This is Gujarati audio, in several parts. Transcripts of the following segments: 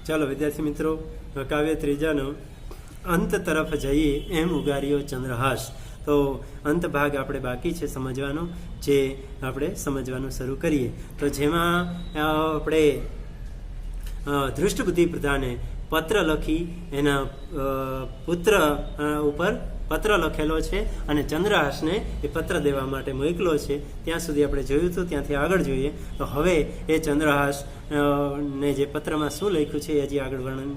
ચાલો વિદ્યાર્થી મિત્રો, કાવ્ય ત્રીજાનો અંત તરફ જઈએ એમ ઉગાર્યો ચંદ્રહાસ. તો અંત ભાગ આપણે બાકી છે સમજવાનો, જે આપણે સમજવાનું શરૂ કરીએ. તો જેમાં આપણે ધૃષ્ટબુદ્ધિ પ્રધાને પત્ર લખી એના પુત્ર ઉપર પત્ર લખેલો છે અને ચંદ્રહાસને એ પત્ર દેવા માટે મોકલો છે. ત્યાં સુધી આપણે જોયું હતું. ત્યાંથી આગળ જોઈએ તો હવે એ ચંદ્રહાસ ને જે પત્રમાં શું લખ્યું છે એ હજી આગળ વર્ણન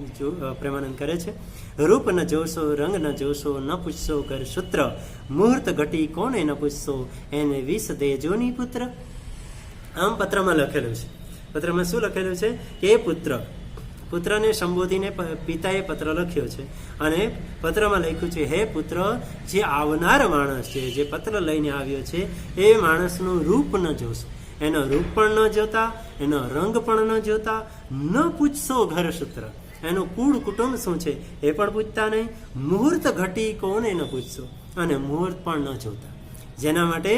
પ્રેમાનંદ કરે છે. રૂપ ન જોશો, રંગ ન જોશો, ન પૂછશો કર સૂત્ર, મુહૂર્ત ઘટી કોને ન પૂછશો, એને વિષ દેજોની પુત્ર. આમ પત્રમાં લખેલું છે. પત્રમાં શું લખેલું છે કે એ પુત્રને સંબોધીને પિતાએ પત્ર લખ્યો છે અને પત્રમાં લખ્યું છે, હે પુત્ર, જે આવનાર માણસ છે, જે પત્ર લઈને આવ્યો છે, એ માણસનું રૂપ ન જોશો, એનો રૂપ પણ ન જોતા, એનો રંગ પણ ન જોતા, ન પૂછશો ઘર સૂત્ર, એનું કુળ કુટુંબ શું છે એ પણ પૂછતા નહીં, મુહૂર્ત ઘટી કોને ન પૂછશો, અને મુહૂર્ત પણ ન જોતા. જેના માટે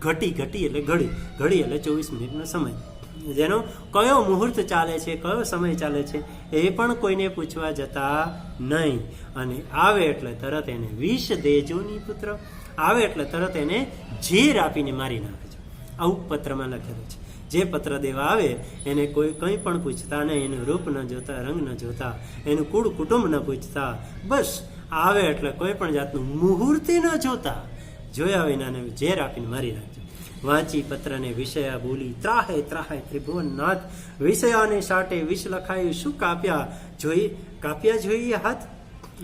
ઘટી એટલે ઘડી એટલે 24 મિનિટનો સમય, જેનો કયો મુહૂર્ત ચાલે છે, કયો સમય ચાલે છે એ પણ કોઈને પૂછવા જતા નહીં. અને આવે એટલે તરત એને વિષ દેજોની પુત્ર, આવે એટલે તરત એને ઝેર આપીને મારી નાખે છે. આવું પત્રમાં લખેલું છે. જે પત્ર દેવા આવે એને કોઈ કંઈ પણ પૂછતા નહીં, એનું રૂપ ન જોતા, રંગ ન જોતા, એનું કુળ કુટુંબ ન પૂછતા, બસ આવે એટલે કોઈ પણ જાતનું મુહૂર્તે ન જોતા, જોયા વિનાને ઝેર આપીને મારી નાખે. વાંચી પત્રને વિષયા બોલી, ત્રાહે ત્રિભુવનનાથ, વિષયાને સાટે વિષ લખાયું, શું કાપ્યા જોઈએ હાથ.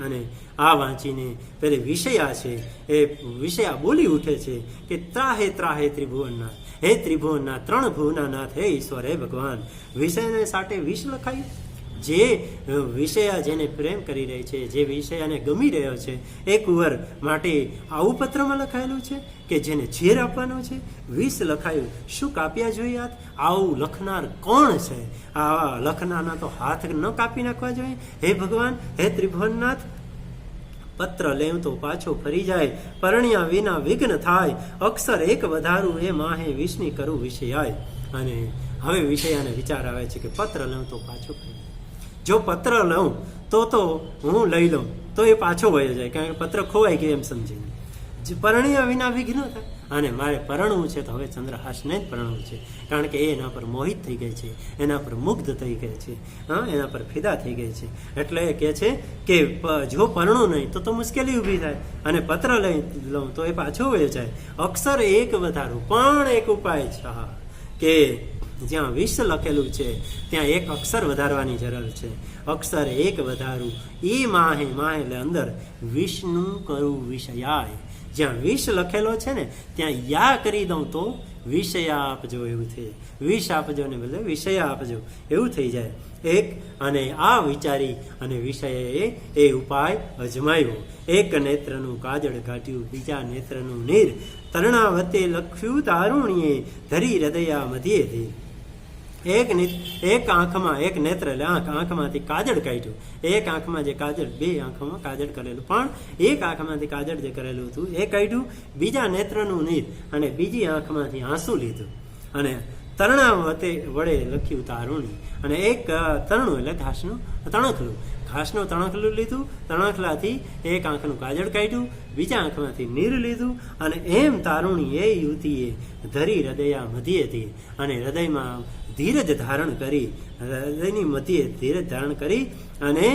અને આ વાંચીને પેલી વિષયા છે એ વિષયા બોલી ઉઠે છે કે ત્રાહે ત્રિભુવનનાથ, હે ત્રિભુવનનાથ, 3 ભુવના નાથ, હે ઈશ્વર, હે ભગવાન, વિષયને સાટે વિષ લખાયું. જે વિષયા જેને પ્રેમ કરી રહી છે, જે વિષયાને ગમી રહ્યો છે, એ કુંવર માટે આવું પત્રમાં લખાયેલું છે કે જેને ઝેર આપવાનો છે. વિષ લખાયું, શું કાપ્યા જોઈએ હાથ. આવું લખનાર કોણ છે? આવા લખનારના તો હાથ ન કાપી નાખવા જોઈએ. હે ભગવાન, હે ત્રિભુવનનાથ, પત્ર લેવ તો પાછો ફરી જાય, પરણ્યા વિના વિઘ્ન થાય, અક્ષર એક વધારું, એ માહે વિષની કરું વિષયાય. અને હવે વિષયાને વિચાર આવે છે કે પત્ર લઉં તો પાછો ફરી જાય. જો પત્ર લઉં તો હું લઈ લઉં તો એ પાછો વયો જાય, કારણ કે પત્ર ખોવાઈ ગયો એમ સમજીને. પરણ્યા વિના વિઘ્ન થાય, અને મારે પરણવું છે તો હવે ચંદ્રહાસને જ પરણવું છે, કારણ કે એ એના પર મોહિત થઈ ગઈ છે, એના પર મુગ્ધ થઈ ગઈ છે, એના પર ફિદા થઈ ગઈ છે. એટલે એ કહે છે કે જો પરણું નહીં તો મુશ્કેલી ઊભી થાય, અને પત્ર લઈ લઉં તો એ પાછો વયો જાય. અક્ષર એક વધારું, પણ એક ઉપાય છે કે જ્યાં વિષ લખેલું છે ત્યાં એક અક્ષર વધારવાની જરૂર છે. અક્ષર એક વધારું, એ માહે એટલે અંદર, વિષનું કરું વિષયાય. જ્યાં વિષ લખેલો છે ને ત્યાં યા કરી દઉં તો વિષયા આપજો એવું થઈ, વિષ આપજો ને બદલે વિષયા આપજો એવું થઈ જાય. એક અને આ વિચારી અને વિષયે એ ઉપાય અજમાવ્યો. એક નેત્રનું કાજળ કાઢ્યું, બીજા નેત્રનું નીર, તરણાવતે લખ્યું તારુણ્યે, ધરી હૃદયા મધ્યેથી. એક આંખમાં, એક નેત્ર એટલે આંખમાંથી કાજળ કાઢ્યું. એક આંખમાં જે કાજળ, 2 આંખોમાં કાજળ કરેલું, પણ એક આંખમાંથી કાજળ જે કરેલું હતું એ કાઢ્યું, બીજા નેત્રનું નીર અને બીજી આંખમાંથી આંસુ લીધું, અને તરણાવતે વડે લખ્યું તારુણી. અને એક તરણું એટલે ઘાસનું તણખલું લીધું, તણખલાથી એક આંખનું કાજળ કાઢ્યું, બીજા આંખમાંથી નીર લીધું, અને એમ તારુણી એ યુવતીએ ધરી હૃદયા મધ્યેથી, અને હૃદયમાં ધીરજ ધારણ કરી, હૃદયની મધ્યે ધીરજ ધારણ કરી અને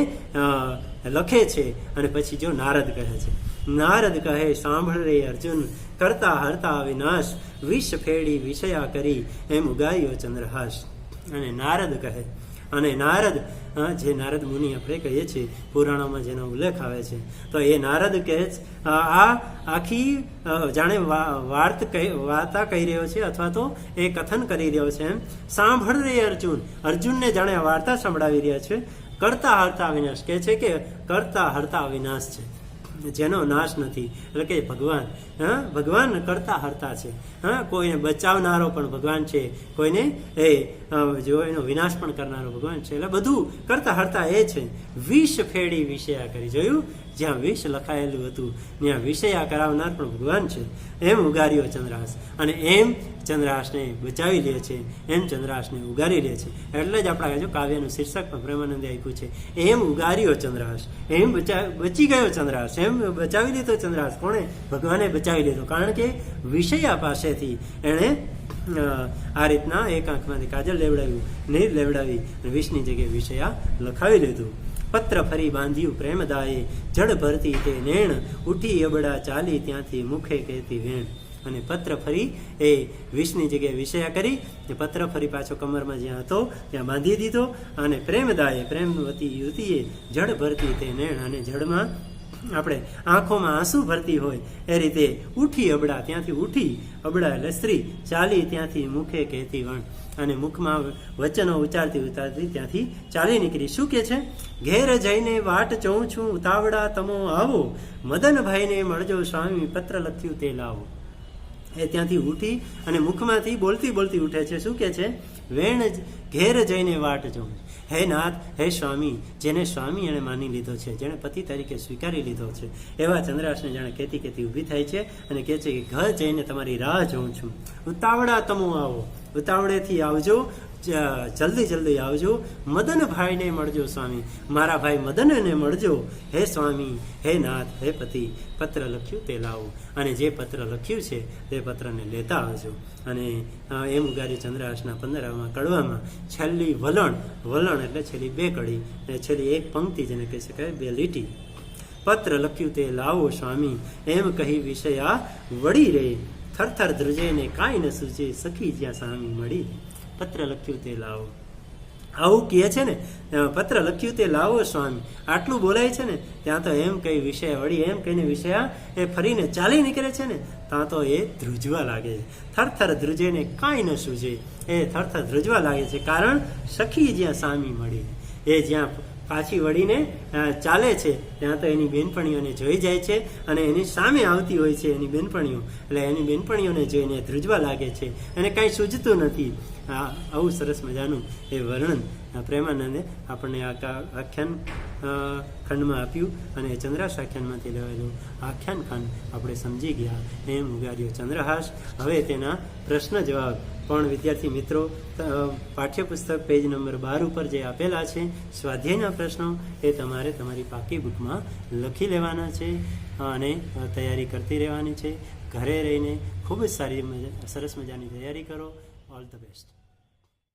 લખે છે. અને પછી જો નારદ કહે છે, નારદ કહે, સાંભળ રે અર્જુન, કરતા હરતા વિનાશ, વિષ ફેડી વિષયા કરી, એમ ઉગાર્યો ચંદ્રહાસ. અને નારદ કહે, અને નારદ જે નારદ મુનિ આપણે કહીએ છીએ, પુરાણોમાં જેનો ઉલ્લેખ આવે છે, તો એ નારદ કહે છે, આ આખી જાણે વાર્તા કહી રહ્યો છે, અથવા તો એ કથન કરી રહ્યો છે. એમ સાંભળ રે અર્જુનને જાણે આ વાર્તા સંભળાવી રહ્યા છે. કરતા હરતા વિનાશ કહે છે કે કરતા હરતા વિનાશ છે, જેનો નાશ નથી, એટલે કે ભગવાન કરતા હરતા છે. કોઈને બચાવનારો પણ ભગવાન છે, કોઈને જો એનો વિનાશ પણ કરનારો ભગવાન છે. એટલે બધું કરતા હરતા એ છે. વિષ ફેડી વિષયા કરી. જોયું જ્યાં વિષ લખાયેલું હતું ત્યાં વિષયા કરાવનાર પણ ભગવાન છે. એમ ઉગાર્યો ચંદ્રહાસ, અને એમ ચંદ્રહાસને બચાવી લે છે, એમ ચંદ્રહાસને ઉગારી લે છે. એટલે જ આપણા જો કાવ્યનું શીર્ષક પણ પ્રેમાનંદે આપ્યું છે, એમ ઉગાર્યો ચંદ્રહાસ, એમ બચી ગયો ચંદ્રહાસ, એમ બચાવી લીધો ચંદ્રહાસ. કોણે? ભગવાને બચાવી લીધો, કારણ કે વિષયા પાસેથી એણે આ રીતના એક આંખમાંથી કાજલ લેવડાવ્યું, નીર લેવડાવી અને વિષની જગ્યાએ વિષયા લખાવી લીધું. પત્ર ફરી બાંધ્યું પ્રેમદાયે, જડ ભરતી તે નેણ, ઉઠી અબડા ચાલી ત્યાંથી મુખે કહેતી વેણ. અને પત્ર ફરી એ વિષની જગ્યાએ વિષયા કરી, એ પત્ર ફરી પાછો કમરમાં જ્યાં હતો ત્યાં બાંધી દીધો. અને પ્રેમદાયે, પ્રેમવતી યુવતીએ, જડ ભરતી તે નેણ, અને જડમાં આપણે આંખોમાં આંસુ ભરતી હોય એ રીતે ઉઠી અબડા, ત્યાંથી ઉઠી અબડા એટલે સ્ત્રી, ચાલી ત્યાંથી મુખે કહેતી વણ, અને મુખમાં વચનો ઉચ્ચારતી ઉતારતી ત્યાંથી ચાલી નીકળી. શું કે છે? ઘેર જઈને વાટ જોઉં છું, ઉતાવળા તમો આવો, મદનભાઈને મળજો સ્વામી, પત્ર લખ્યું તે લાવો. એ ત્યાંથી ઉઠી અને મુખમાંથી બોલતી બોલતી ઉઠે છે. શું કે છે? વેણ ઘેર જઈને વાટ જોઉં, હે નાથ, હે સ્વામી, જેને સ્વામી એણે માની લીધો છે, જેણે પતિ તરીકે સ્વીકારી લીધો છે, એવા ચંદ્રહાસને જાણે કહેતી કહેતી ઊભી થાય છે અને કહે છે કે ઘર જઈને તમારી રાહ જોઉં છું, ઉતાવળા તમો આવો, ઉતાવળેથી આવજો, જલ્દી જલ્દી આવજો, મદનભાઈને મળજો સ્વામી, મારા ભાઈ મદનને મળજો, હે સ્વામી, હે નાથ, હે પતિ, પત્ર લખ્યું તે લાવો. અને જે પત્ર લખ્યું છે તે પત્રને લેતા આવજો. અને એમ ઉગારી ચંદ્રહાસના 15મા કડવામાં છેલ્લી વલણ એટલે છેલ્લી 2 કડી, છેલ્લી એક પંક્તિ જેને કહી શકાય 2 લીટી. પત્ર લખ્યું તે લાવો સ્વામી, એમ કહી વિષયા વળી રે, થરથર ધ્રુજે ને કાંઈ ન સૂજે, સખી જ્યાં સામી મળી. પત્ર લખ્યું તે લાવો, આવું કહે છે ને, પત્ર લખ્યું તે લાવો સ્વામી, આટલું બોલાય છે ને, ત્યાં તો એમ કઈ વિષય વળી, એમ કહીને વિષયા એ ફરીને ચાલી નીકળે છે ને, ત્યાં તો એ ધ્રુજવા લાગે છે. થરથર ધ્રુજે ને કાંઈ ન સૂજે, એ થરથર ધ્રુજવા લાગે છે, કારણ સખી જ્યાં સામી મળી. એ જ્યાં પાછી વળીને ચાલે છે ત્યાં તો એની બેનપણીઓને જોઈ જાય છે, અને એની સામે આવતી હોય છે એની બેનપણીઓ, એટલે એની બેનપણીઓને જોઈને ધ્રુજવા લાગે છે, એને કાંઈ સૂઝતું નથી. આવું સરસ મજાનું એ વર્ણન પ્રેમાનંદે આપણને આખ્યાન ખંડમાં આપ્યું, અને ચંદ્રહાસ આખ્યાનમાંથી લેવાયેલું આખ્યાન ખંડ આપણે સમજી ગયા. એમ ઉગાર્યો ચંદ્રહાસ. હવે તેના પ્રશ્ન જવાબ પણ વિદ્યાર્થી મિત્રો પાઠ્યપુસ્તક પેજ નંબર 12 ઉપર જે આપેલા છે સ્વાધ્યાયના પ્રશ્નો, એ તમારે તમારી પાકી બુકમાં લખી લેવાના છે અને તૈયારી કરતી રહેવાની છે. ઘરે રહીને ખૂબ જ સરસ મજાની તૈયારી કરો. All the best.